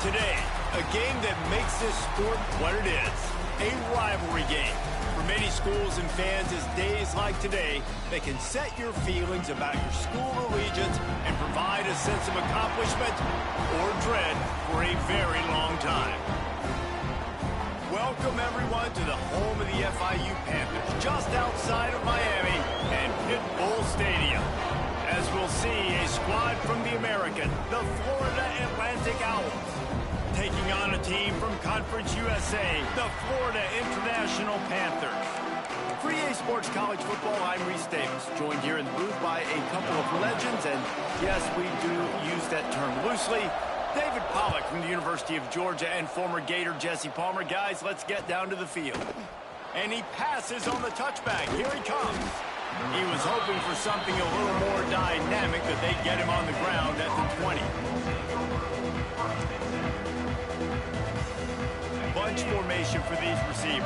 Today, a game that makes this sport what it is, a rivalry game. For many schools and fans, it's days like today that can set your feelings about your school allegiance and provide a sense of accomplishment or dread for a very long time. Welcome, everyone, to the home of the FIU Panthers, just outside of Miami and Pit Bull Stadium. As we'll see, a squad from the American, the Florida Atlantic Owls, taking on a team from Conference USA, the Florida International Panthers. For EA Sports College Football, I'm Reese Davis, joined here in the booth by a couple of legends, and yes, we do use that term loosely. David Pollack from the University of Georgia and former Gator Jesse Palmer. Guys, let's get down to the field. And he passes on the touchback. Here he comes. He was hoping for something a little more dynamic, that they'd get him on the ground at the 20. Bunch formation for these receivers.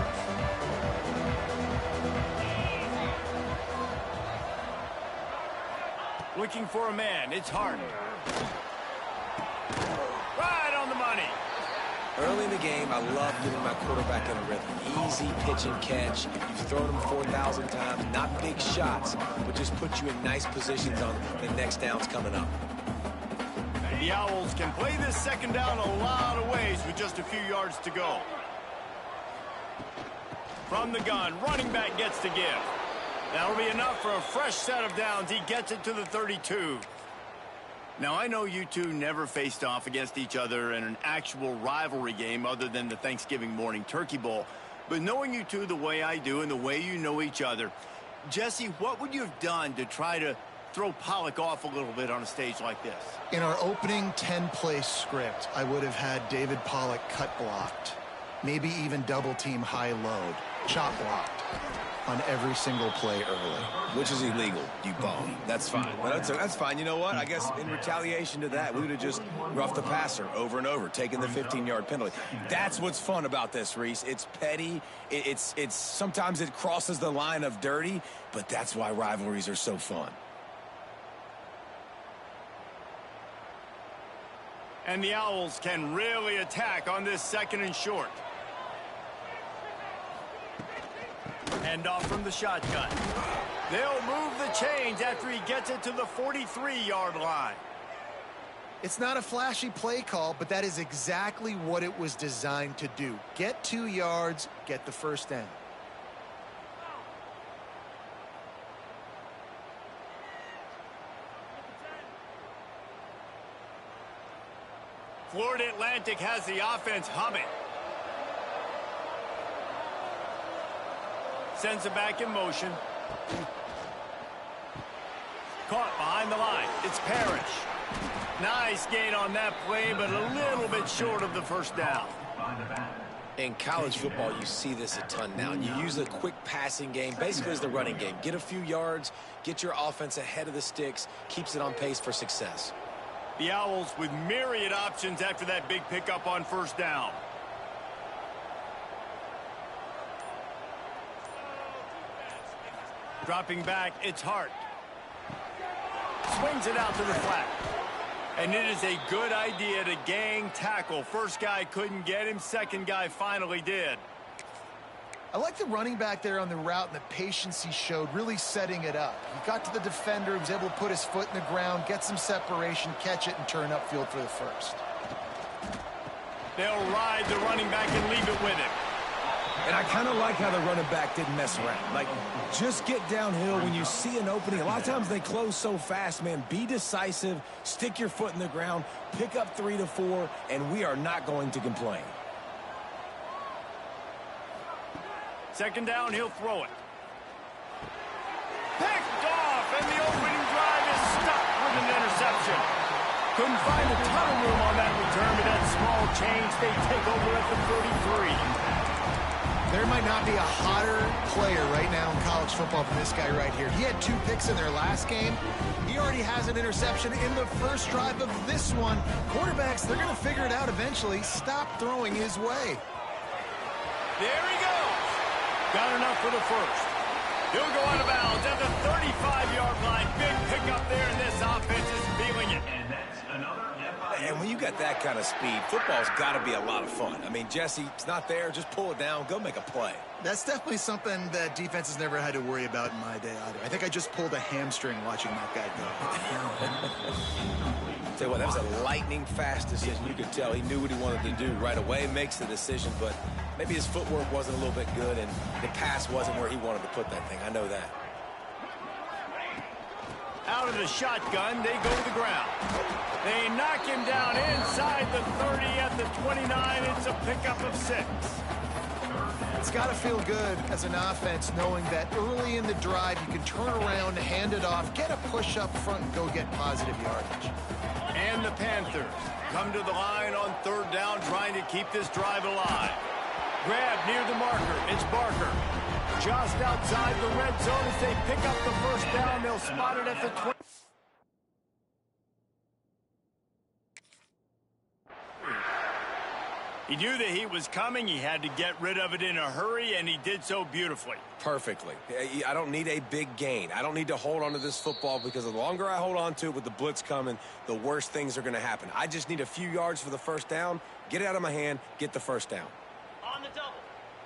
Looking for a man. It's Hart. Right on the money. Early in the game, I love getting my quarterback in a rhythm. Easy pitch and catch. You've thrown them 4,000 times. Not big shots, but just put you in nice positions on the next downs coming up. The Owls can play this second down a lot of ways with just a few yards to go. From the gun, running back gets to give. That'll be enough for a fresh set of downs. He gets it to the 32. Now, I know you two never faced off against each other in an actual rivalry game other than the Thanksgiving morning Turkey Bowl. But knowing you two the way I do and the way you know each other, Jesse, what would you have done to try to throw Pollack off a little bit on a stage like this? In our opening 10-play script, I would have had David Pollack cut blocked, maybe even double-team high-load, chop blocked on every single play early. Which is illegal, you bum. That's fine. But that's fine. You know what? I guess in retaliation to that, we would have just roughed the passer over and over, taking the 15-yard penalty. That's what's fun about this, Reese. It's petty. It's sometimes it crosses the line of dirty, but that's why rivalries are so fun. And the Owls can really attack on this second and short. Hand off from the shotgun. They'll move the chains after he gets it to the 43-yard line. It's not a flashy play call, but that is exactly what it was designed to do. Get 2 yards, get the first down. Florida Atlantic has the offense humming. Sends it back in motion. Caught behind the line. It's Parrish. Nice gain on that play, but a little bit short of the first down. In college football, you see this a ton now. You use a quick passing game, basically as the running game. Get a few yards, get your offense ahead of the sticks, keeps it on pace for success. The Owls with myriad options after that big pickup on first down. Dropping back, it's Hart. Swings it out to the flat. And it is a good idea to gang tackle. First guy couldn't get him. Second guy finally did. I like the running back there on the route and the patience he showed, really setting it up. He got to the defender, he was able to put his foot in the ground, get some separation, catch it, and turn upfield for the first. They'll ride the running back and leave it with him. And I kind of like how the running back didn't mess around. Like, just get downhill when you see an opening. A lot of times they close so fast, man. Be decisive, stick your foot in the ground, pick up 3 to 4, and we are not going to complain. Second down, he'll throw it. Picked off, and the opening drive is stopped with an interception. Couldn't find a ton of room on that return, but that small change, they take over at the 33. There might not be a hotter player right now in college football than this guy right here. He had 2 picks in their last game. He already has an interception in the first drive of this one. Quarterbacks, they're going to figure it out eventually. Stop throwing his way. There he goes. Got enough for the first. He'll go out of bounds at the 35-yard line. Big pickup there, and this offense is feeling it. And that's another And when you got that kind of speed, football's got to be a lot of fun. I mean, Jesse, it's not there. Just pull it down. Go make a play. That's definitely something that defense has never had to worry about in my day either. I think I just pulled a hamstring watching that guy go. Tell you what, that was a lightning-fast decision. You could tell he knew what he wanted to do right away, makes the decision, but maybe his footwork wasn't a little bit good, and the pass wasn't where he wanted to put that thing. I know that. Out of the shotgun, they go to the ground. They knock him down inside the 30 at the 29. It's a pickup of 6. It's got to feel good as an offense knowing that early in the drive you can turn around, hand it off, get a push up front, and go get positive yardage. And the Panthers come to the line on 3rd down, trying to keep this drive alive. Grab near the marker. It's Barker. Just outside the red zone as they pick up the 1st down. They'll spot it at the 20. He knew the heat was coming. He had to get rid of it in a hurry, and he did so beautifully. Perfectly. I don't need a big gain. I don't need to hold on to this football because the longer I hold on to it with the blitz coming, the worse things are going to happen. I just need a few yards for the 1st down, get it out of my hand, get the 1st down. On the double.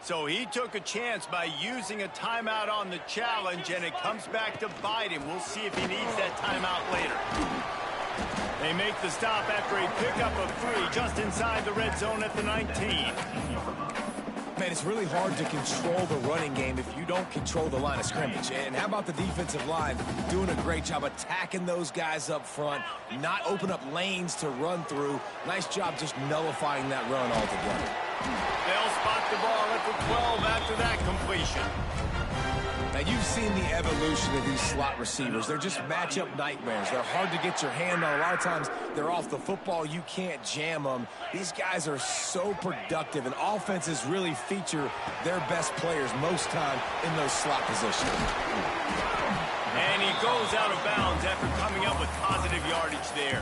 So he took a chance by using a timeout on the challenge, and it comes back to bite him. We'll see if he needs that timeout later. They make the stop after a pickup of 3 just inside the red zone at the 19. Man, it's really hard to control the running game if you don't control the line of scrimmage. And how about the defensive line doing a great job attacking those guys up front, not open up lanes to run through. Nice job just nullifying that run altogether. They'll spot the ball at the 12 after that completion. Now, you've seen the evolution of these slot receivers. They're just matchup nightmares. They're hard to get your hand on. A lot of times, they're off the football. You can't jam them. These guys are so productive, and offenses really feature their best players most time in those slot positions. And he goes out of bounds after coming up with positive yardage there.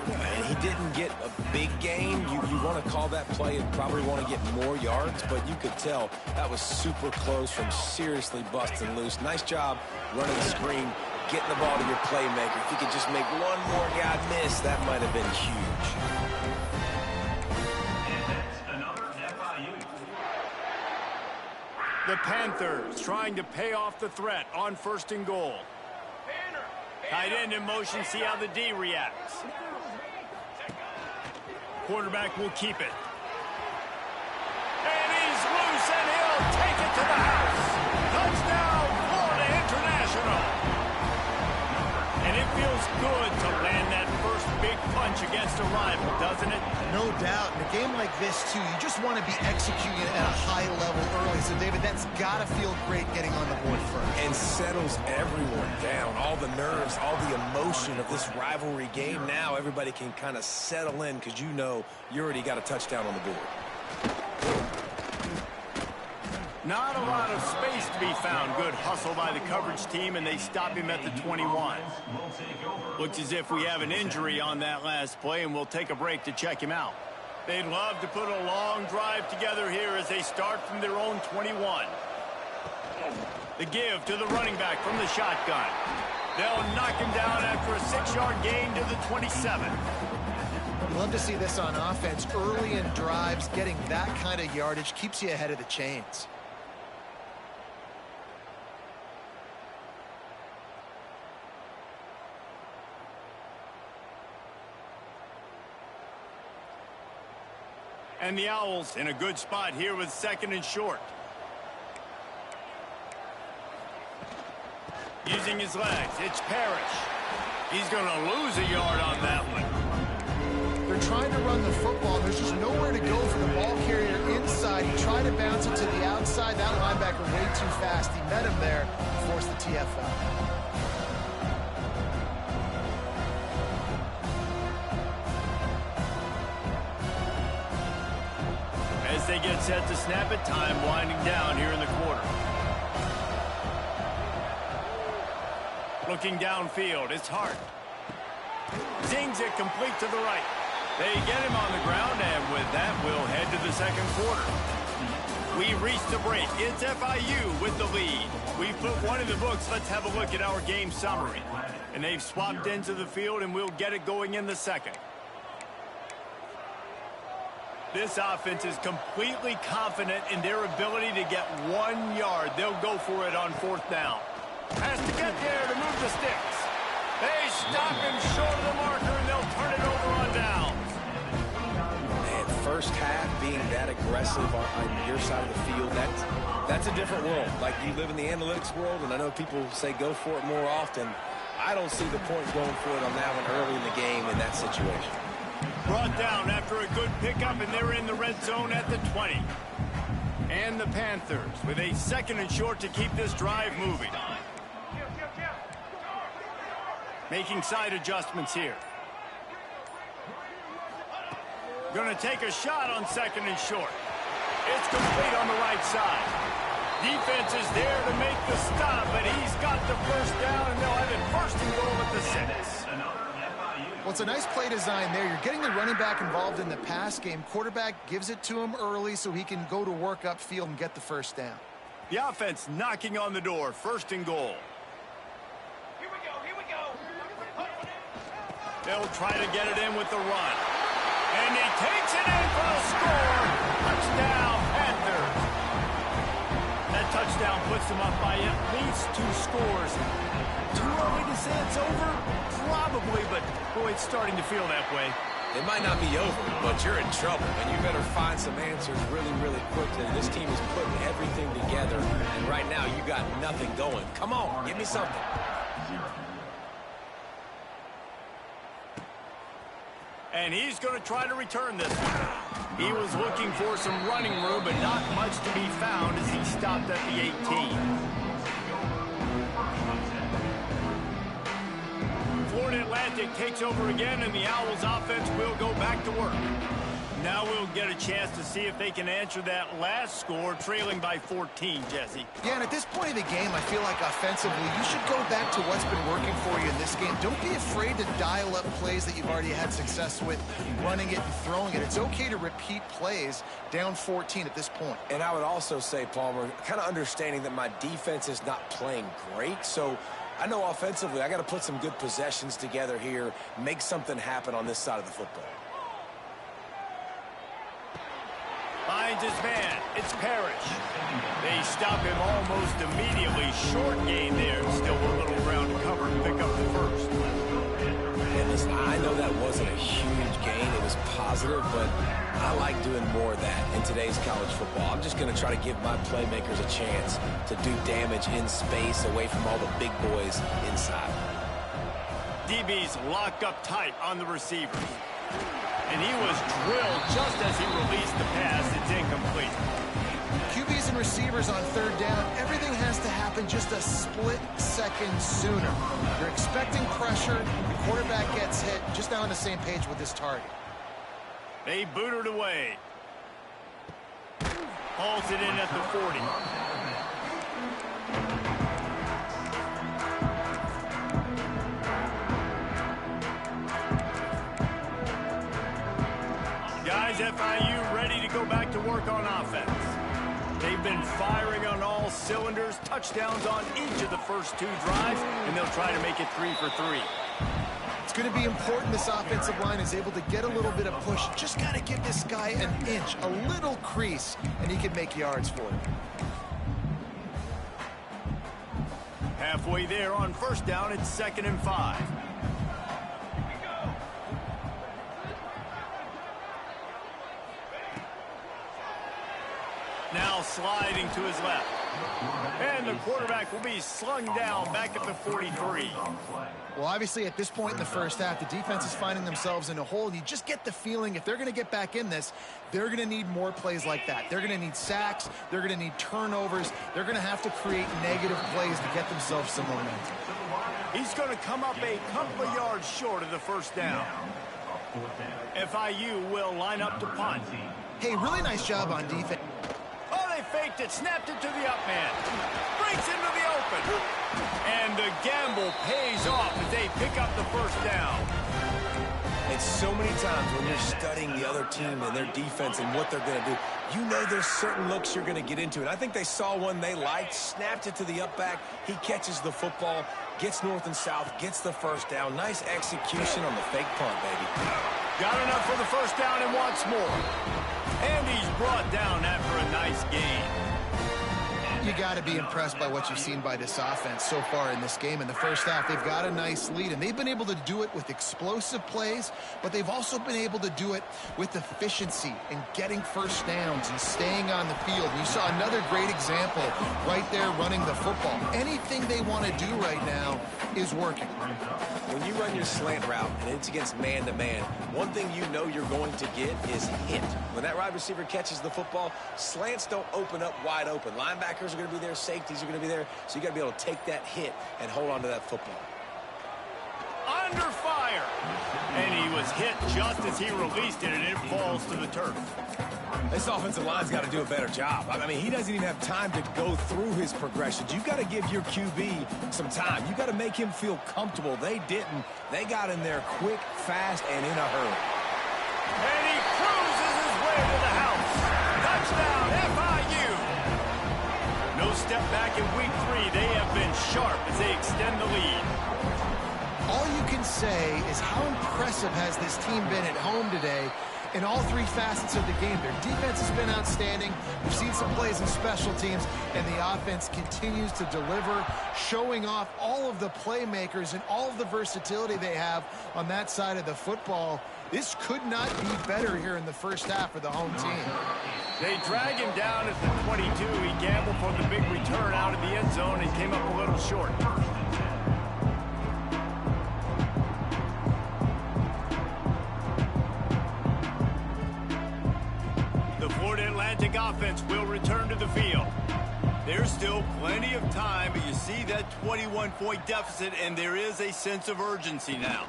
And he didn't get a big gain. You want to call that play and probably want to get more yards, but you could tell that was super close from seriously busting loose. Nice job running the screen, getting the ball to your playmaker. If you could just make one more guy miss, that might have been huge. And that's another FIU. The Panthers trying to pay off the threat on 1st and goal. Tight end in motion, see how the D reacts. Quarterback will keep it. And he's loose, and he'll take it to the house. Touchdown, Florida International. And it feels good to land that first big punch against a rival, doesn't it? No doubt. In a game like this, too, you just want to be executing it at a high level early. So, David, that's got to feel great getting on the board first. And settles everyone down. All the nerves, all the emotion of this rivalry game. Now everybody can kind of settle in because you know you already got a touchdown on the board. Not a lot of space to be found. Good hustle by the coverage team, and they stop him at the 21. Looks as if we have an injury on that last play, and we'll take a break to check him out. They'd love to put a long drive together here as they start from their own 21. The give to the running back from the shotgun. They'll knock him down after a 6-yard gain to the 27. You love to see this on offense. Early in drives, getting that kind of yardage keeps you ahead of the chains. And the Owls in a good spot here with 2nd and short. Using his legs, it's Parrish. He's going to lose a yard on that one. They're trying to run the football. There's just nowhere to go for the ball carrier inside. He tried to bounce it to the outside. That linebacker way too fast. He met him there, forced the TFL. As they get set to snap it, time winding down here in the quarter. Looking downfield, it's Hart. Zings it complete to the right. They get him on the ground, and with that, we'll head to the 2nd quarter. We reach the break. It's FIU with the lead. We put one in the books. Let's have a look at our game summary. And they've swapped into the field, and we'll get it going in the 2nd. This offense is completely confident in their ability to get 1 yard. They'll go for it on 4th down. Has to get there to move the sticks. They stop him short of the marker, and they'll turn it over on downs. Man, first half being that aggressive on your side of the field, that's a different world. Like, you live in the analytics world, and I know people say go for it more often. I don't see the point going for it on that one early in the game in that situation. Brought down after a good pickup, and they're in the red zone at the 20. And the Panthers with a 2nd and short to keep this drive moving. Making side adjustments here. Going to take a shot on 2nd and short. It's complete on the right side. Defense is there to make the stop, but he's got the first down, and they'll have it 1st and goal at the 6. Well, it's a nice play design there. You're getting the running back involved in the pass game. Quarterback gives it to him early so he can go to work upfield and get the first down. The offense knocking on the door. 1st and goal. Here we go. They'll try to get it in with the run. And he takes it in for a score. Touchdown, Panthers. That touchdown puts them up by at least 2 scores. Too early to say it's over? Probably, but boy, it's starting to feel that way. It might not be over, but you're in trouble, and you better find some answers really, really quickly. This team is putting everything together, and right now you got nothing going. Come on, give me something. And he's going to try to return this one. He was looking for some running room, but not much to be found as he stopped at the 18. Florida Atlantic takes over again, and the Owls offense will go back to work. Now we'll get a chance to see if they can answer that last score, trailing by 14, Jesse. Yeah, and at this point of the game, I feel like offensively, you should go back to what's been working for you in this game. Don't be afraid to dial up plays that you've already had success with, running it and throwing it. It's okay to repeat plays down 14 at this point. And I would also say, Palmer, kind of understanding that my defense is not playing great, so I know offensively I got to put some good possessions together here, make something happen on this side of the football. Finds his man. It's Parrish. They stop him almost immediately. Short gain there. Still a little ground to cover and pick up the first. And listen, I know that wasn't a huge gain. It was positive, but I like doing more of that in today's college football. I'm just going to try to give my playmakers a chance to do damage in space away from all the big boys inside. DB's locked up tight on the receivers. And he was drilled just as he released the pass. It's incomplete. QBs and receivers on 3rd down, everything has to happen just a split second sooner. You're expecting pressure, the quarterback gets hit, just not on the same page with his target. They boot it away. Hauls it in at the 40. Guys, FIU ready to go back to work on offense. They've been firing on all cylinders, touchdowns on each of the first 2 drives, and they'll try to make it 3 for 3. It's going to be important this offensive line is able to get a little bit of push. Just got to give this guy an inch, a little crease, and he can make yards for it. Halfway there on 1st down, it's 2nd and 5. Now sliding to his left. And the quarterback will be slung down back at the 43. Well, obviously, at this point in the first half, the defense is finding themselves in a hole. And you just get the feeling if they're going to get back in this, they're going to need more plays like that. They're going to need sacks. They're going to need turnovers. They're going to have to create negative plays to get themselves some momentum. He's going to come up a couple of yards short of the 1st down. FIU will line up to punt. Hey, really nice job on defense. Oh, they faked it, snapped it to the up man. Breaks into the open. And the gamble pays off as they pick up the 1st down. It's so many times when you're studying the other team and their defense and what they're going to do, you know there's certain looks you're going to get into. And I think they saw one they liked, snapped it to the up back. He catches the football, gets north and south, gets the 1st down. Nice execution on the fake punt, baby. Got enough for the 1st down and wants more. And he's brought down after a nice gain. You got to be impressed by what you've seen by this offense so far in this game. In the first half, they've got a nice lead, and they've been able to do it with explosive plays, but they've also been able to do it with efficiency and getting first downs and staying on the field. You saw another great example right there running the football. Anything they want to do right now is working. When you run your slant route and it's against man-to-man, one thing you know you're going to get is hit. When that wide receiver catches the football, slants don't open up wide open. Linebackers are going to be there, safeties are going to be there, so you got to be able to take that hit and hold on to that football. Under fire. And he was hit just as he released it, and it falls to the turf. This offensive line's got to do a better job. I mean, he doesn't even have time to go through his progressions. You've got to give your QB some time. You've got to make him feel comfortable. They didn't. They got in there quick, fast, and in a hurry. And he cruises his way to the house. Touchdown, FIU. No step back in week 3. They have been sharp as they extend the lead. All you can say is how impressive has this team been at home today in all 3 facets of the game. Their defense has been outstanding. We've seen some plays in special teams, and the offense continues to deliver, showing off all of the playmakers and all of the versatility they have on that side of the football. This could not be better here in the first half for the home team. They drag him down at the 22. He gambled for the big return out of the end zone and came up a little short. The Florida Atlantic offense will return to the field. There's still plenty of time, but you see that 21-point deficit, and there is a sense of urgency now.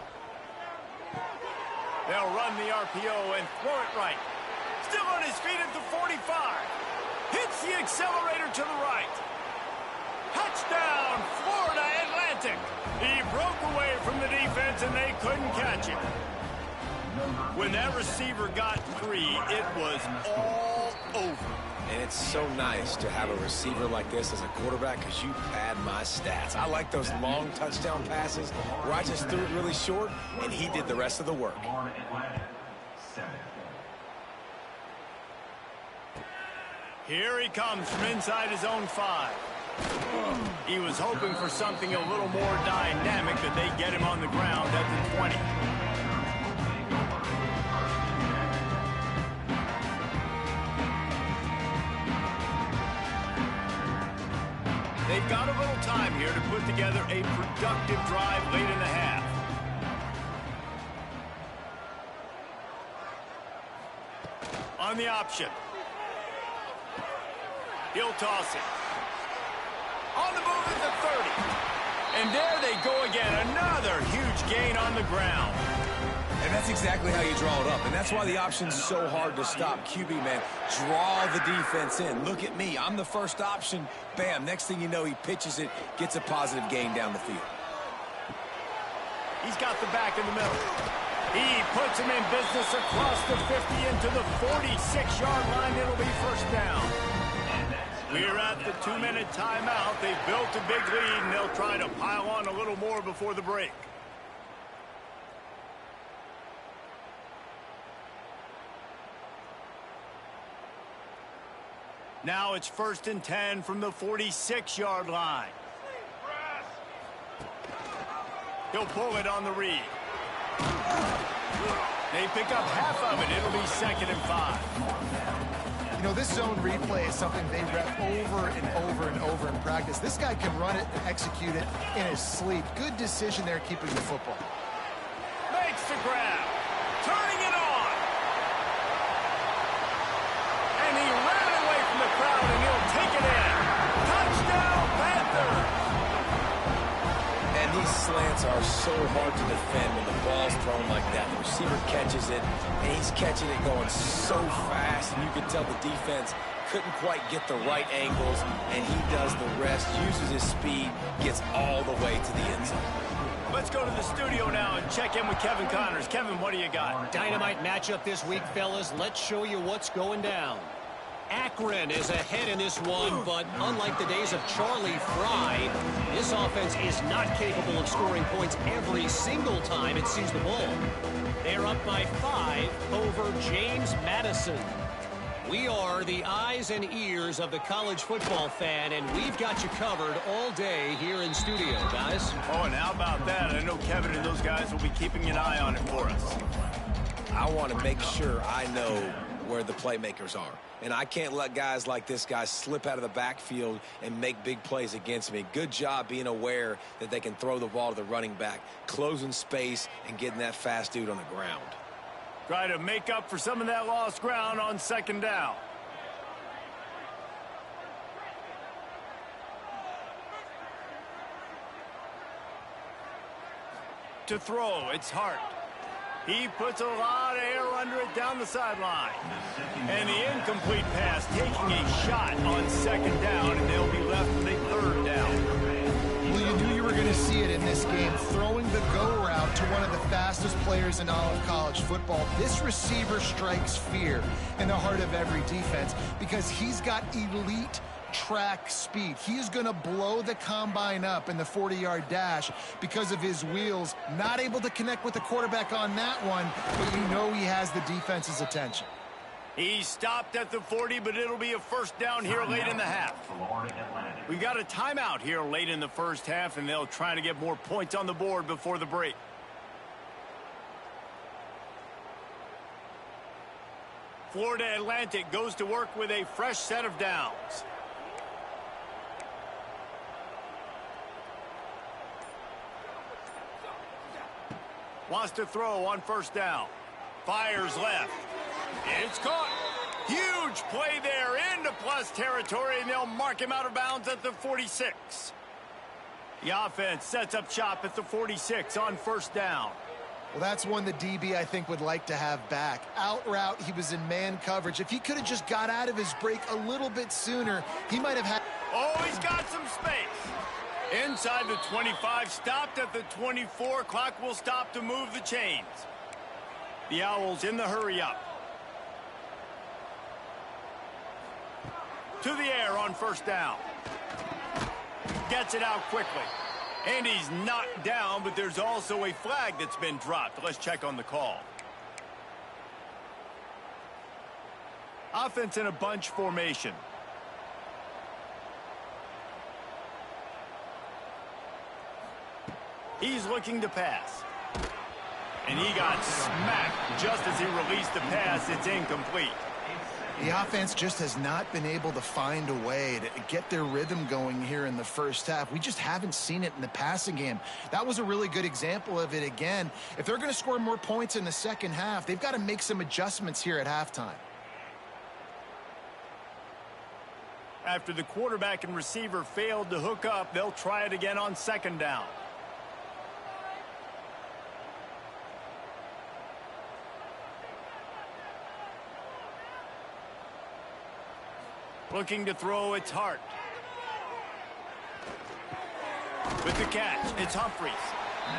They'll run the RPO and throw it right. Still on his feet at the 45. Hits the accelerator to the right. Touchdown, Florida Atlantic. He broke away from the defense, and they couldn't catch him. When that receiver got free, it was all over. And it's so nice to have a receiver like this as a quarterback because you pad my stats. I like those long touchdown passes where I just threw it really short, and he did the rest of the work. Here he comes from inside his own 5. He was hoping for something a little more dynamic, but they get him on the ground at the 20. They've got a little time here to put together a productive drive late in the half. On the option. He'll toss it. On the move at the 30. And there they go again. Another huge gain on the ground. And that's exactly how you draw it up. And that's why the option's so hard to stop. QB, man, draw the defense in. Look at me. I'm the first option. Bam. Next thing you know, he pitches it, gets a positive gain down the field. He's got the back in the middle. He puts him in business across the 50 into the 46-yard line. It'll be first down. We're at the 2-minute timeout. They've built a big lead, and they'll try to pile on a little more before the break. Now it's 1st and 10 from the 46-yard line. He'll pull it on the read. They pick up half of it. It'll be 2nd and 5. You know, this zone replay is something they rep over and over and over in practice. This guy can run it and execute it in his sleep. Good decision there keeping the football. Makes the grab. Turning it on. And he ran away from the crowd, and he'll take it in. Touchdown, Panthers. And these slants are so hard to defend when the ball's thrown like that. The receiver catches it, and he's catching it going so fast, and you can tell the defense couldn't quite get the right angles, and he does the rest, uses his speed, gets all the way to the end zone. Let's go to the studio now and check in with Kevin Connors. Kevin, what do you got? Dynamite matchup this week, fellas. Let's show you what's going down. Akron is ahead in this one, but unlike the days of Charlie Fry, this offense is not capable of scoring points every single time it sees the ball. They're up by 5 over James Madison. We are the eyes and ears of the college football fan, and we've got you covered all day here in studio, guys. Oh, and how about that? I know Kevin and those guys will be keeping an eye on it for us. I want to make sure I know where the playmakers are. And I can't let guys like this guy slip out of the backfield and make big plays against me. Good job being aware that they can throw the ball to the running back, closing space, and getting that fast dude on the ground. Try to make up for some of that lost ground on second down. To throw, it's Hart. He puts a lot of air under it down the sideline. And the incomplete pass taking a shot on second down, and they'll be left with a third down. Well, you knew you were going to see it in this game, throwing the go route to one of the fastest players in all of college football. This receiver strikes fear in the heart of every defense because he's got elite track speed. He is going to blow the combine up in the 40-yard dash because of his wheels. Not able to connect with the quarterback on that one, but you know he has the defense's attention. He stopped at the 40, but it'll be a first down here late in the half. We got a timeout here late in the first half, and they'll try to get more points on the board before the break. Florida Atlantic goes to work with a fresh set of downs. Wants to throw on first down. Fires left. It's caught. Huge play there into plus territory, and they'll mark him out of bounds at the 46. The offense sets up shop at the 46 on first down. Well, that's one the DB, I think, would like to have back. Out route, he was in man coverage. If he could have just got out of his break a little bit sooner, he might have had... Oh, he's got some space. Inside the 25, stopped at the 24. Clock will stop to move the chains. The Owls in the hurry up. To the air on first down. Gets it out quickly. And he's knocked down, but there's also a flag that's been dropped. Let's check on the call. Offense in a bunch formation. He's looking to pass. And he got smacked just as he released the pass. It's incomplete. The offense just has not been able to find a way to get their rhythm going here in the first half. We just haven't seen it in the passing game. That was a really good example of it again. If they're going to score more points in the second half, they've got to make some adjustments here at halftime. After the quarterback and receiver failed to hook up, they'll try it again on second down. Looking to throw, it's Hart. With the catch, it's Humphries.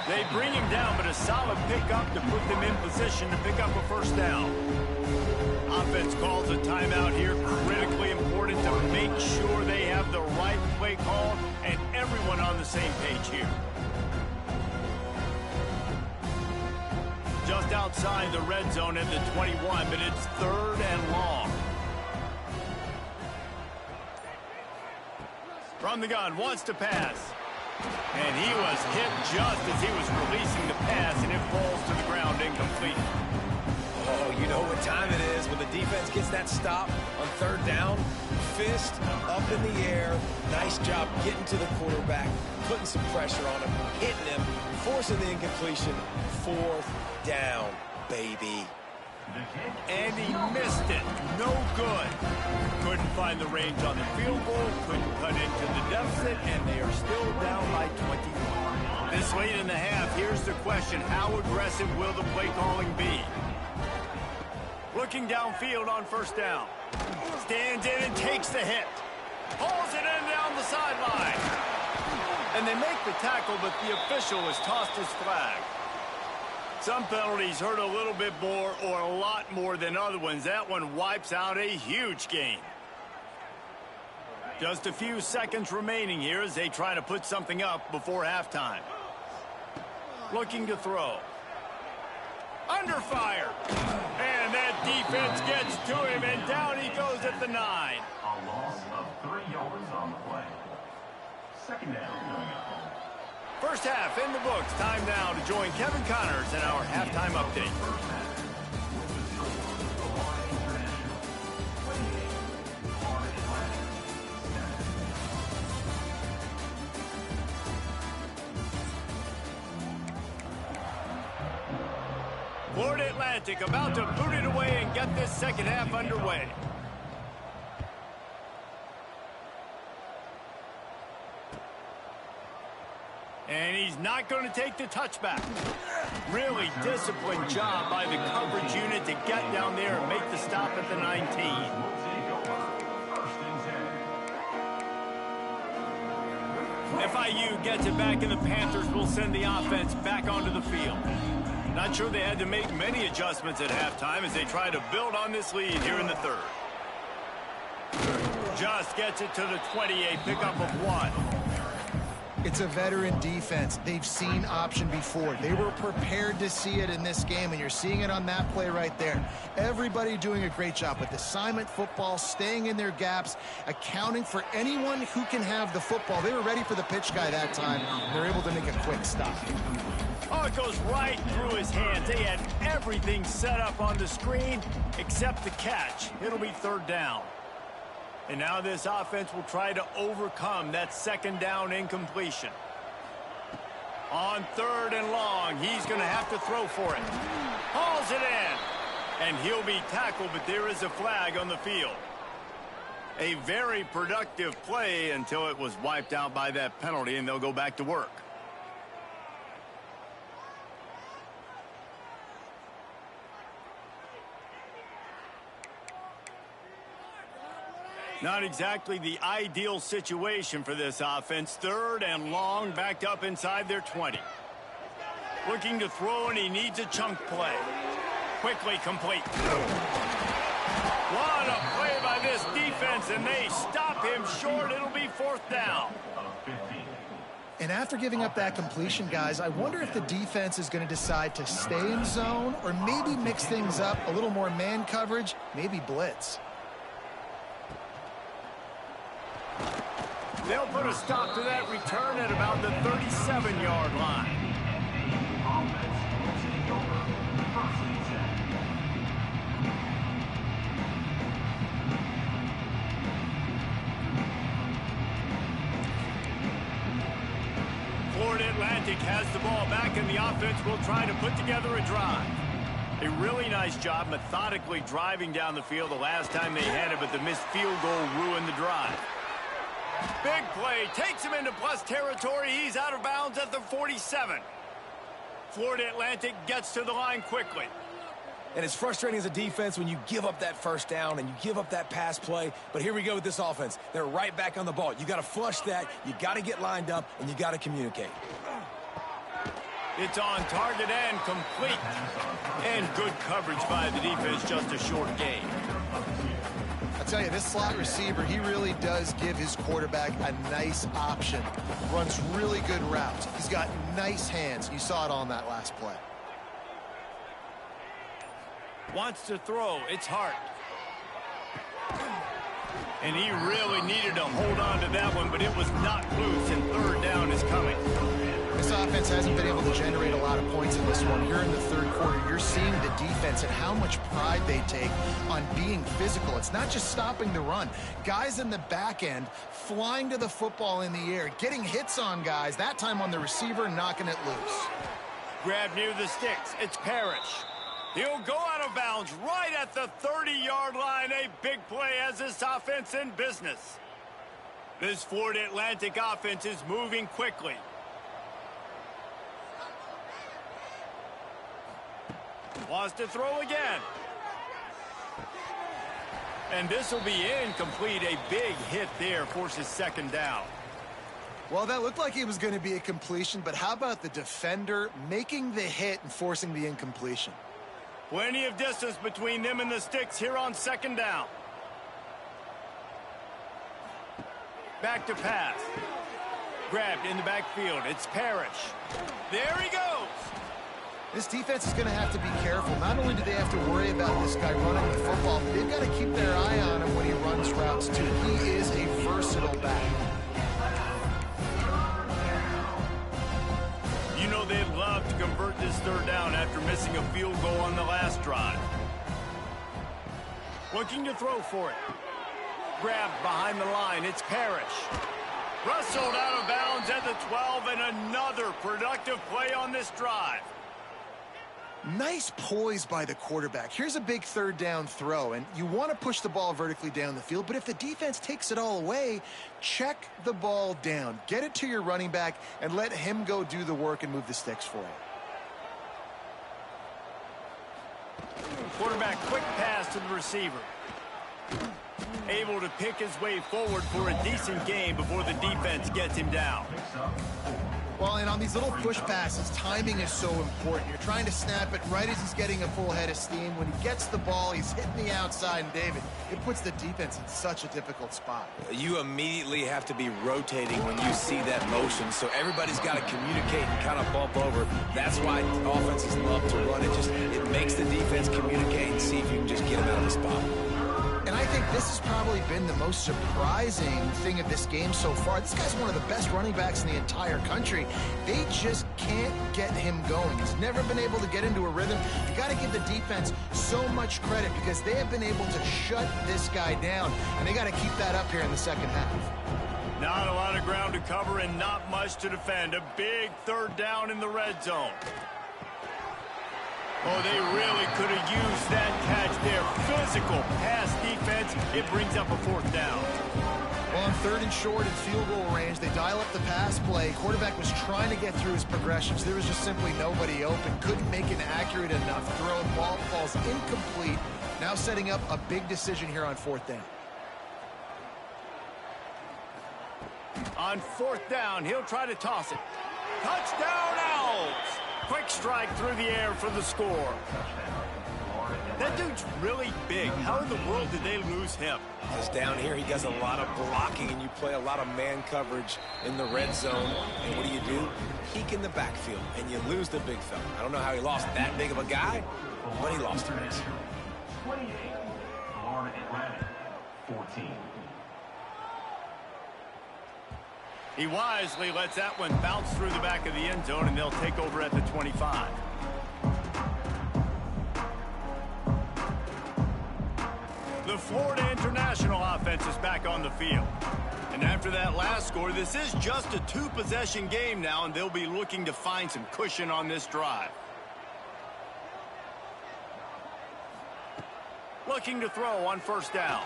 They bring him down, but a solid pickup to put them in position to pick up a first down. Offense calls a timeout here. Critically important to make sure they have the right play call and everyone on the same page here. Just outside the red zone at the 21, but it's third and long. From the gun, wants to pass. And he was hit just as he was releasing the pass, and it falls to the ground incomplete. Oh, you know what time it is when the defense gets that stop on third down. Fist up in the air. Nice job getting to the quarterback, putting some pressure on him, hitting him, forcing the incompletion. Fourth down, baby. And he missed it. No good. Couldn't find the range on the field goal, couldn't cut into the deficit, and they are still down by 21. This late in the half, here's the question. How aggressive will the play calling be? Looking downfield on first down. Stands in and takes the hit. Pulls it in down the sideline. And they make the tackle, but the official has tossed his flag. Some penalties hurt a little bit more or a lot more than other ones. That one wipes out a huge gain. Just a few seconds remaining here as they try to put something up before halftime. Looking to throw. Under fire. And and that defense gets to him, and down he goes at the 9. A loss of 3 yards on the play. Second down. First half in the books. Time now to join Kevin Connors in our halftime update. Florida Atlantic about to boot it away and get this second half underway. And he's not going to take the touchback. Really disciplined job by the coverage unit to get down there and make the stop at the 19. FIU gets it back, and the Panthers will send the offense back onto the field. Not sure they had to make many adjustments at halftime as they try to build on this lead here in the third. Just gets it to the 20, a pickup of 1. It's a veteran defense. They've seen option before. They were prepared to see it in this game, and you're seeing it on that play right there. Everybody doing a great job with assignment football, staying in their gaps, accounting for anyone who can have the football. They were ready for the pitch guy that time. They're able to make a quick stop. Oh, it goes right through his hands. They had everything set up on the screen except the catch. It'll be third down. And now this offense will try to overcome that second down incompletion. On third and long, he's going to have to throw for it. Hauls it in. And he'll be tackled, but there is a flag on the field. A very productive play until it was wiped out by that penalty, and they'll go back to work. Not exactly the ideal situation for this offense. Third and long, backed up inside their 20. Looking to throw, and he needs a chunk play. Quickly complete. What a play by this defense, and they stop him short. It'll be fourth down. And after giving up that completion, guys, I wonder if the defense is going to decide to stay in zone or maybe mix things up, a little more man coverage, maybe blitz. They'll put a stop to that return at about the 37-yard line. Florida Atlantic has the ball back, and the offense will try to put together a drive. A really nice job methodically driving down the field the last time they had it, but the missed field goal ruined the drive. Big play, takes him into plus territory. He's out of bounds at the 47. Florida Atlantic gets to the line quickly. And it's frustrating as a defense when you give up that first down and you give up that pass play. But here we go with this offense. They're right back on the ball. You got to flush that, you got to get lined up, and you got to communicate. It's on target and complete. And good coverage by the defense, just a short gain. I tell you, this slot receiver, he really does give his quarterback a nice option. Runs really good routes. He's got nice hands. You saw it on that last play. Wants to throw. It's Hart. And he really needed to hold on to that one, but it was not loose, and third down is coming. This offense hasn't been able to generate a lot of points in this one. Here in the third quarter, you're seeing the defense and how much pride they take on being physical. It's not just stopping the run. Guys in the back end flying to the football in the air, getting hits on guys, that time on the receiver, knocking it loose. Grab near the sticks. It's Parrish. He'll go out of bounds right at the 30-yard line. A big play as this offense in business. This Florida Atlantic offense is moving quickly. Wants to throw again. And this will be incomplete. A big hit there, forces second down. Well, that looked like it was going to be a completion, but how about the defender making the hit and forcing the incompletion? Plenty of distance between them and the sticks here on second down. Back to pass. Grabbed in the backfield. It's Parrish. There he goes. This defense is going to have to be careful. Not only do they have to worry about this guy running the football, but they've got to keep their eye on him when he runs routes, too. He is a versatile back. You know they'd love to convert this third down after missing a field goal on the last drive. Looking to throw for it. Grabbed behind the line. It's Parrish. Wrestled out of bounds at the 12, and another productive play on this drive. Nice poise by the quarterback. Here's a big third down throw, and you want to push the ball vertically down the field, but if the defense takes it all away, check the ball down. Get it to your running back and let him go do the work and move the sticks for you. Quarterback quick pass to the receiver. Able to pick his way forward for a decent gain before the defense gets him down. Well, and on these little push passes, timing is so important. You're trying to snap it right as he's getting a full head of steam. When he gets the ball, he's hitting the outside, and David, it puts the defense in such a difficult spot. You immediately have to be rotating when you see that motion, so everybody's got to communicate and kind of bump over. That's why offenses love to run. It makes the defense communicate and see if you can just get them out of the spot. And I think this has probably been the most surprising thing of this game so far. This guy's one of the best running backs in the entire country. They just can't get him going. He's never been able to get into a rhythm. You got to give the defense so much credit because they have been able to shut this guy down, and they got to keep that up here in the second half. Not a lot of ground to cover and not much to defend. A big third down in the red zone. Oh, they really could have used that catch there. Physical pass defense. It brings up a fourth down. Well, on third and short at field goal range, they dial up the pass play. Quarterback was trying to get through his progressions. There was just simply nobody open. Couldn't make an accurate enough throw. Ball falls incomplete. Now setting up a big decision here on fourth down. On fourth down, he'll try to toss it. Touchdown, Owls! Quick strike through the air for the score. That dude's really big. How in the world did they lose him? Because down here he does a lot of blocking, and you play a lot of man coverage in the red zone. And what do? Peek in the backfield, and you lose the big fella. I don't know how he lost that big of a guy, but he lost him. 28, Florida Atlantic, 14. He wisely lets that one bounce through the back of the end zone, and they'll take over at the 25. The Florida International offense is back on the field. And after that last score, this is just a two-possession game now, and they'll be looking to find some cushion on this drive. Looking to throw on first down.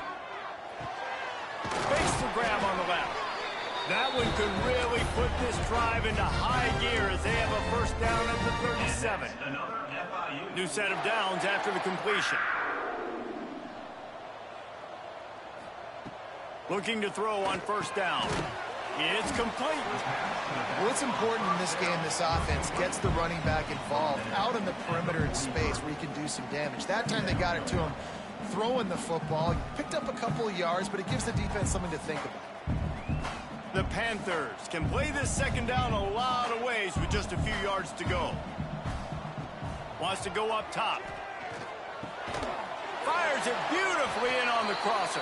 Fakes the grab on the left. That one could really put this drive into high gear as they have a first down at the 37. New set of downs after the completion. Looking to throw on first down. It's complete. Well, it's important in this game, this offense gets the running back involved out in the perimeter in space where he can do some damage. That time they got it to him throwing the football. He picked up a couple of yards, but it gives the defense something to think about. The Panthers can play this second down a lot of ways with just a few yards to go. Wants to go up top. Fires it beautifully in on the crosser.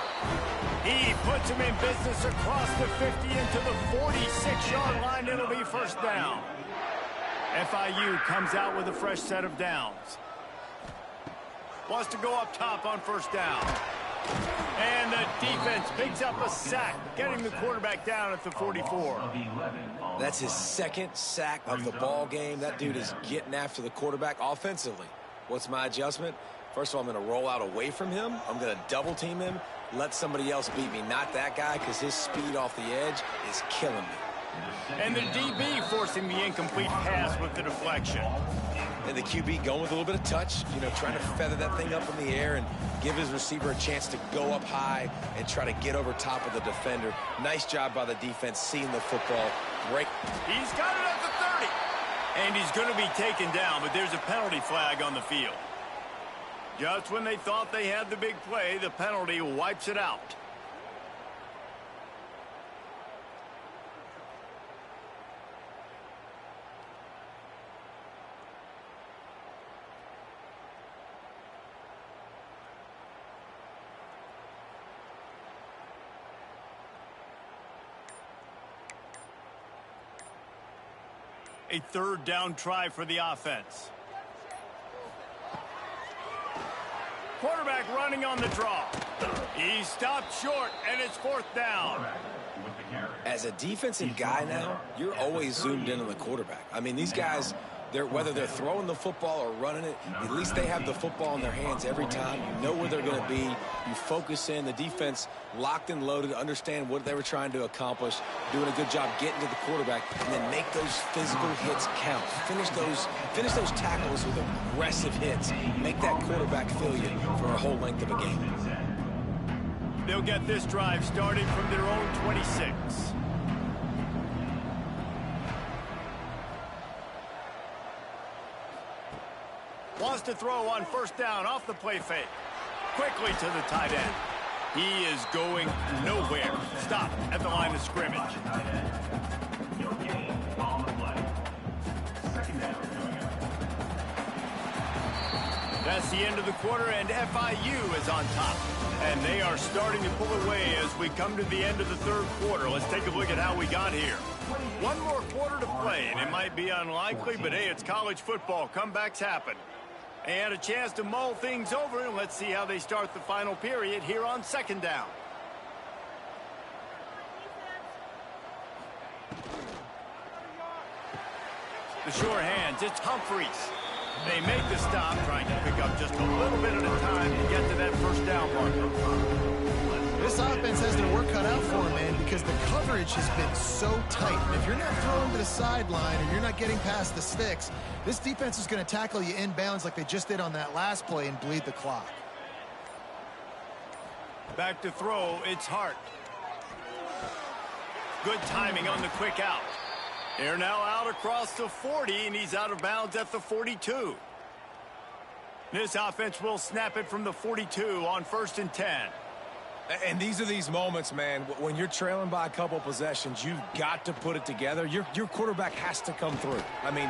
He puts him in business across the 50 into the 46-yard line. It'll be first down. FIU comes out with a fresh set of downs. Wants to go up top on first down. And the defense picks up a sack, getting the quarterback down at the 44. That's his second sack of the ball game. That dude is getting after the quarterback offensively. What's my adjustment? First of all, I'm going to roll out away from him. I'm going to double team him, let somebody else beat me, not that guy, because his speed off the edge is killing me. And the DB forcing the incomplete pass with the deflection. And the QB going with a little bit of touch, trying to feather that thing up in the air and give his receiver a chance to go up high and try to get over top of the defender. Nice job by the defense seeing the football. Great. He's got it at the 30. And he's going to be taken down, but there's a penalty flag on the field. Just when they thought they had the big play, the penalty wipes it out. A third down try for the offense. Quarterback running on the draw. He stopped short, and it's fourth down. As a defensive guy now, you're always zoomed in on the quarterback. I mean, these guys, whether they're throwing the football or running it, at least they have the football in their hands every time. You know where they're going to be. You focus in. The defense locked and loaded, understand what they were trying to accomplish, doing a good job getting to the quarterback, and then make those physical hits count. Finish those tackles with aggressive hits. Make that quarterback feel you for a whole length of a game. They'll get this drive started from their own 26. Wants to throw on first down off the play fake. Quickly to the tight end. He is going nowhere. Stop at the line of scrimmage. That's the end of the quarter, and FIU is on top. And they are starting to pull away as we come to the end of the third quarter. Let's take a look at how we got here. One more quarter to play, and it might be unlikely, but hey, it's college football. Comebacks happen. They had a chance to mull things over, and let's see how they start the final period here on second down. The sure hands, it's Humphreys. They make the stop, trying to pick up just a little bit at a time to get to that first down marker. This offense has their work cut out for them, man, because the coverage has been so tight. And if you're not throwing to the sideline or you're not getting past the sticks, this defense is going to tackle you inbounds like they just did on that last play and bleed the clock. Back to throw, it's Hart. Good timing on the quick out. They're now out across the 40, and he's out of bounds at the 42. This offense will snap it from the 42 on 1st and 10. And these are these moments, man, when you're trailing by a couple possessions, you've got to put it together. Your quarterback has to come through. I mean,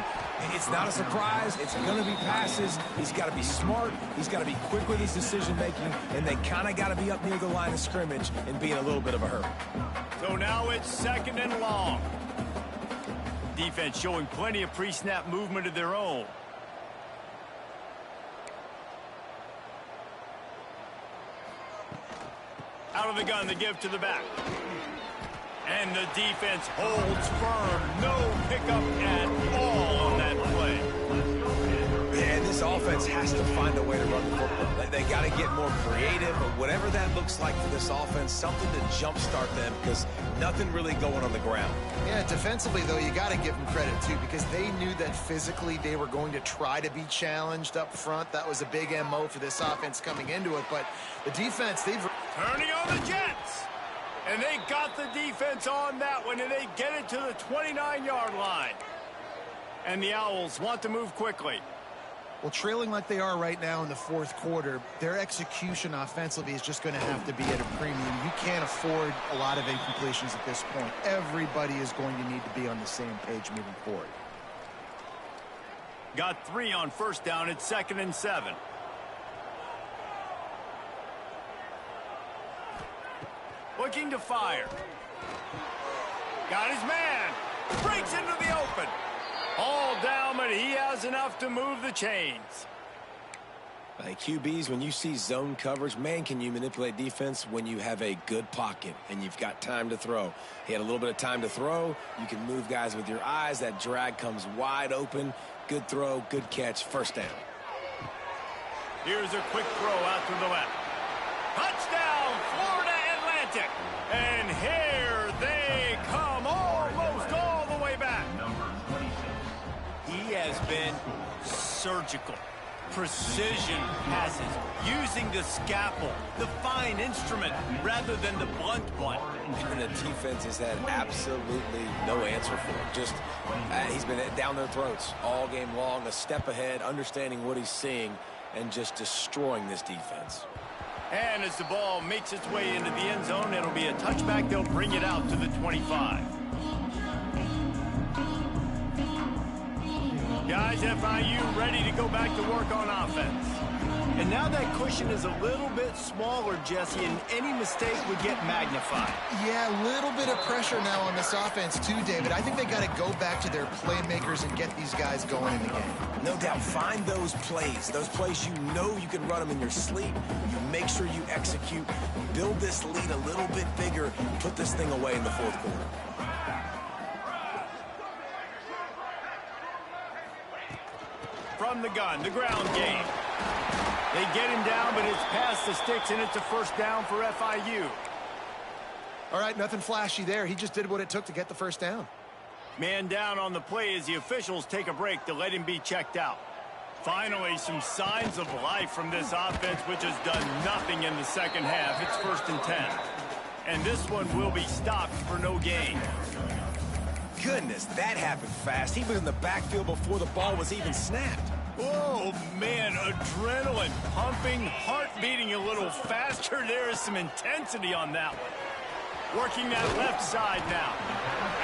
it's not a surprise. It's going to be passes. He's got to be smart. He's got to be quick with his decision-making, and they kind of got to be up near the line of scrimmage and be in a little bit of a hurry. So now it's second and long. Defense showing plenty of pre-snap movement of their own. Out of the gun, the give to the back. And the defense holds firm. No pickup at all on that play. Yeah, this offense has to find a way to run the football. They got to get more creative, or whatever that looks like for this offense, something to jumpstart them, because nothing really going on the ground. Yeah, defensively, though, you got to give them credit, too, because they knew that physically they were going to try to be challenged up front. That was a big MO for this offense coming into it, but the defense, they've... Turning on the Jets. And they got the defense on that one, and they get it to the 29-yard line. And the Owls want to move quickly. Well, trailing like they are right now in the fourth quarter, their execution offensively is just going to have to be at a premium. You can't afford a lot of incompletions at this point. Everybody is going to need to be on the same page moving forward. Got 3 on first down. It's 2nd and 7. Looking to fire. Got his man. Breaks into the open. All down, but he has enough to move the chains. QBs, when you see zone coverage, man, can you manipulate defense when you have a good pocket and you've got time to throw. He had a little bit of time to throw. You can move guys with your eyes. That drag comes wide open. Good throw, good catch, first down. Here's a quick throw out to the left. Touchdown, Florida Atlantic. And here they come, almost all the way back. He has been surgical. Precision passes, using the scalpel, the fine instrument, rather than the blunt one. And the defense has had absolutely no answer for him. Just, he's been down their throats all game long, a step ahead, understanding what he's seeing, and just destroying this defense. And as the ball makes its way into the end zone, it'll be a touchback. They'll bring it out to the 25. Guys, FIU ready to go back to work on offense. And now that cushion is a little bit smaller, Jesse, and any mistake would get magnified. Yeah, a little bit of pressure now on this offense too, David. I think they got to go back to their playmakers and get these guys going in the game. No doubt, find those plays you know you can run them in your sleep. You make sure you execute, build this lead a little bit bigger, put this thing away in the fourth quarter. From the gun, the ground game. They get him down, but it's past the sticks, and it's a first down for FIU. All right, nothing flashy there. He just did what it took to get the first down. Man down on the play as the officials take a break to let him be checked out. Finally, some signs of life from this offense, which has done nothing in the second half. It's 1st and 10. And this one will be stopped for no gain. Goodness, that happened fast. He was in the backfield before the ball was even snapped. Oh, man, adrenaline pumping, heart beating a little faster. There is some intensity on that one. Working that left side now.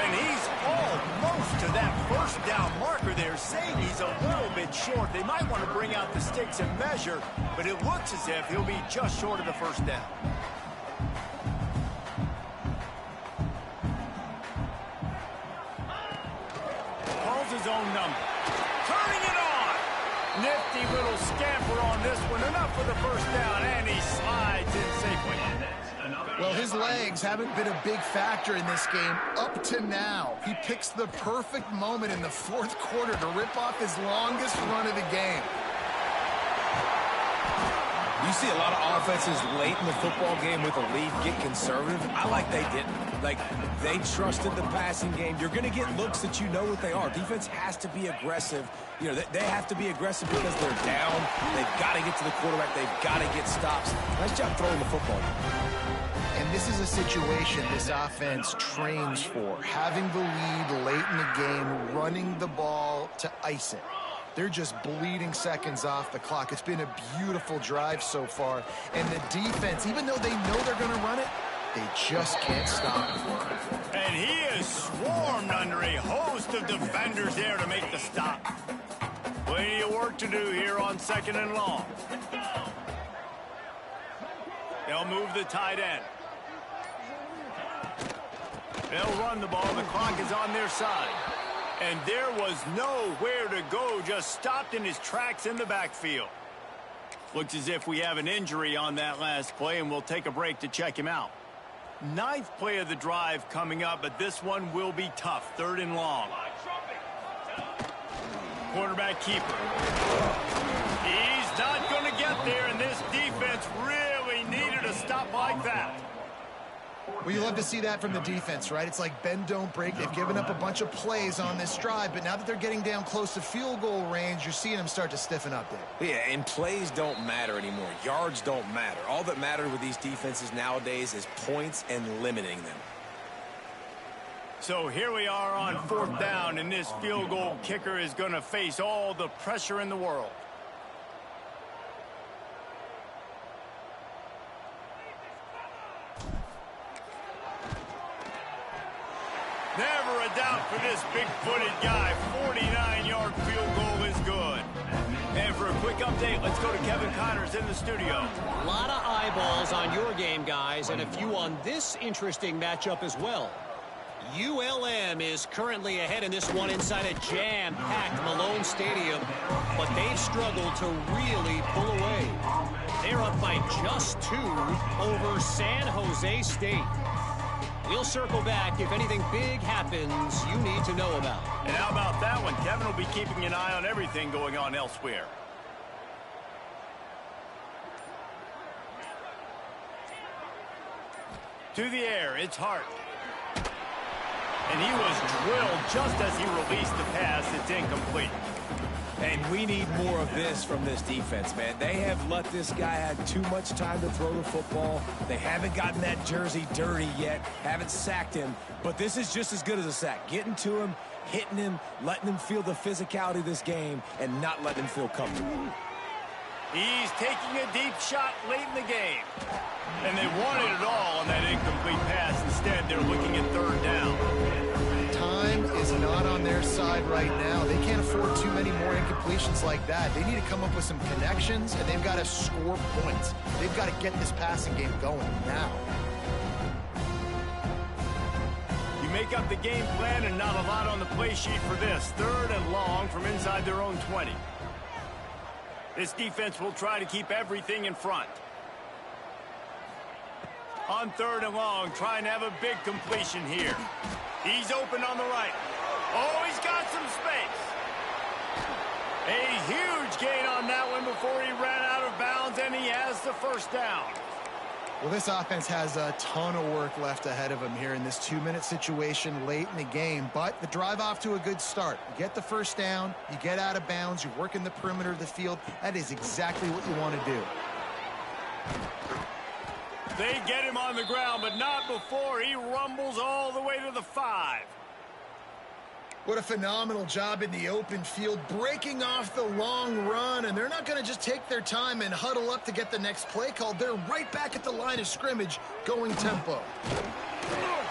And he's almost to that first down marker there, saying he's a little bit short. They might want to bring out the sticks and measure, but it looks as if he'll be just short of the first down. Calls his own number. Turning it on. Nifty little scamper on this one. Enough for the first down, and he slides in safely. Well, his legs haven't been a big factor in this game up to now. He picks the perfect moment in the fourth quarter to rip off his longest run of the game. You see a lot of offenses late in the football game with a lead get conservative. I like they didn't. Like, they trusted the passing game. You're going to get looks that you know what they are. Defense has to be aggressive. You know, they have to be aggressive because they're down. They've got to get to the quarterback. They've got to get stops. Nice job throwing the football. And this is a situation this offense trains for. Having the lead late in the game, running the ball to ice it. They're just bleeding seconds off the clock. It's been a beautiful drive so far. And the defense, even though they know they're going to run it, they just can't stop it. And he is swarmed under a host of defenders there to make the stop. Plenty of work to do here on 2nd and long. They'll move the tight end. They'll run the ball. The clock is on their side. And there was nowhere to go, just stopped in his tracks in the backfield. Looks as if we have an injury on that last play, and we'll take a break to check him out. 9th play of the drive coming up, but this one will be tough. 3rd and long. Quarterback keeper. He's not going to get there, and this defense really needed a stop like that. Well, you love to see that from the defense, right? It's like bend, don't break. They've given up a bunch of plays on this drive, but now that they're getting down close to field goal range, you're seeing them start to stiffen up there. Yeah, and plays don't matter anymore. Yards don't matter. All that matters with these defenses nowadays is points and limiting them. So here we are on 4th down, and this field goal kicker is going to face all the pressure in the world. Never a doubt for this big-footed guy. 49-yard field goal is good. And for a quick update, let's go to Kevin Connors in the studio. A lot of eyeballs on your game, guys, and a few on this interesting matchup as well. ULM is currently ahead in this one inside a jam-packed Malone Stadium, but they've struggled to really pull away. They're up by just 2 over San Jose State. We'll circle back if anything big happens you need to know about. And how about that one? Kevin will be keeping an eye on everything going on elsewhere. To the air, it's Hart. And he was drilled just as he released the pass. It's incomplete. And we need more of this from this defense, man. They have let this guy have too much time to throw the football. They haven't gotten that jersey dirty yet, haven't sacked him. But this is just as good as a sack. Getting to him, hitting him, letting him feel the physicality of this game, and not letting him feel comfortable. He's taking a deep shot late in the game. And they wanted it all on that incomplete pass. Instead, they're looking at 3rd down. Time is not on their side right now. They can't afford too many more incompletions like that. They need to come up with some connections, and they've got to score points. They've got to get this passing game going now. You make up the game plan and not a lot on the play sheet for this. 3rd and long from inside their own 20. This defense will try to keep everything in front. On 3rd and long, trying to have a big completion here. He's open on the right. Oh, he's got some space. A huge gain on that one before he ran out of bounds, and he has the first down. Well, this offense has a ton of work left ahead of them here in this 2-minute situation late in the game, but the drive off to a good start. You get the first down, you get out of bounds, you work in the perimeter of the field. That is exactly what you want to do. They get him on the ground, but not before he rumbles all the way to the 5. What a phenomenal job in the open field, breaking off the long run, and they're not going to just take their time and huddle up to get the next play called. They're right back at the line of scrimmage, going tempo.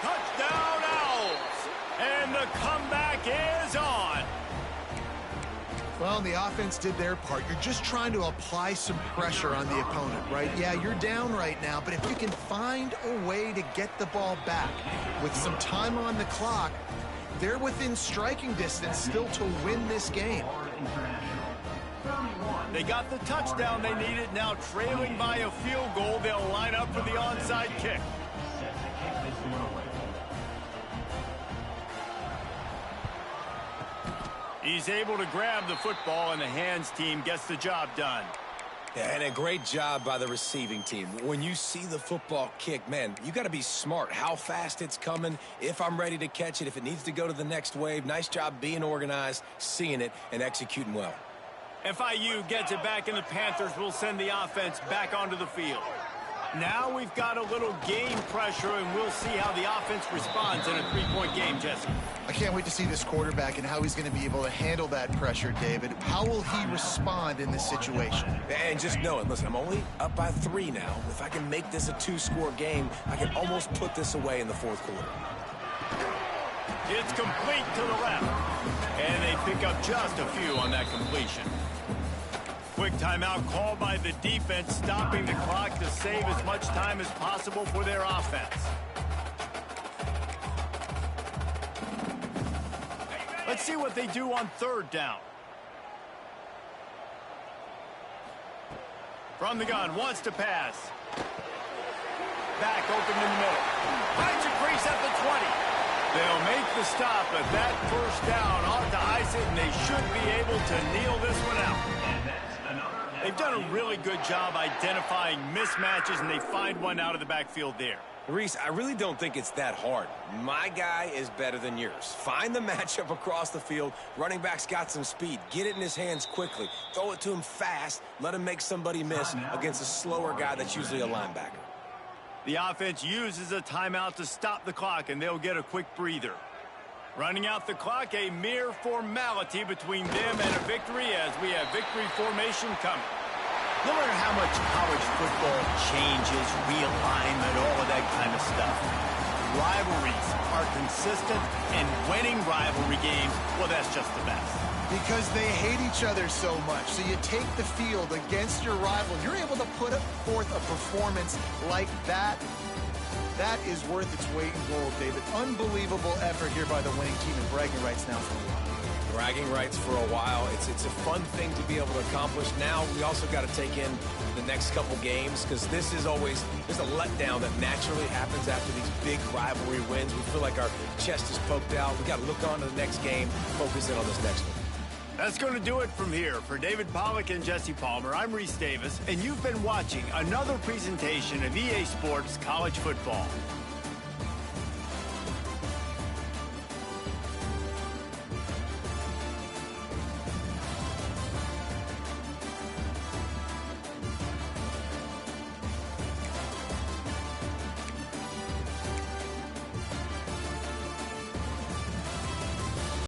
Touchdown, Owls! And the comeback is on. Well, the offense did their part. You're just trying to apply some pressure on the opponent, right? Yeah, you're down right now, but if you can find a way to get the ball back with some time on the clock, they're within striking distance still to win this game. They got the touchdown they needed. Now trailing by a field goal, they'll line up for the onside kick. He's able to grab the football, and the hands team gets the job done. Yeah, and a great job by the receiving team. When you see the football kick, man, you got to be smart. How fast it's coming, if I'm ready to catch it, if it needs to go to the next wave. Nice job being organized, seeing it, and executing well. FIU gets it back, and the Panthers will send the offense back onto the field. Now we've got a little game pressure, and we'll see how the offense responds in a 3-point game, Jesse. I can't wait to see this quarterback and how he's going to be able to handle that pressure, David. How will he respond in this situation? And just know it. Listen, I'm only up by 3 now. If I can make this a 2-score game, I can almost put this away in the 4th quarter. It's complete to the left. And they pick up just a few on that completion. Quick timeout called by the defense, stopping the clock to save as much time as possible for their offense. Let's see what they do on 3rd down. From the gun, wants to pass. Back open in the middle. Finds a crease at the 20. They'll make the stop, but that first down ought to ice it, and they should be able to kneel this one out. They've done a really good job identifying mismatches, and they find one out of the backfield there. Reese, I really don't think it's that hard. My guy is better than yours. Find the matchup across the field. Running back's got some speed. Get it in his hands quickly. Throw it to him fast. Let him make somebody miss against a slower guy that's usually a linebacker. The offense uses a timeout to stop the clock, and they'll get a quick breather. Running out the clock, a mere formality between them and a victory as we have victory formation coming. No matter how much college football changes, realignment, all of that kind of stuff, rivalries are consistent, and winning rivalry games, well, that's just the best. Because they hate each other so much. So you take the field against your rival. You're able to put forth a performance like that. That is worth its weight in gold, David. Unbelievable effort here by the winning team, and bragging rights now for a while. Bragging rights for a while. It's a fun thing to be able to accomplish. Now we also got to take in the next couple games, because this is always, there's a letdown that naturally happens after these big rivalry wins. We feel like our chest is poked out. We got to look on to the next game, focus in on this next one. That's going to do it from here. For David Pollack and Jesse Palmer, I'm Reese Davis, and you've been watching another presentation of EA Sports College Football.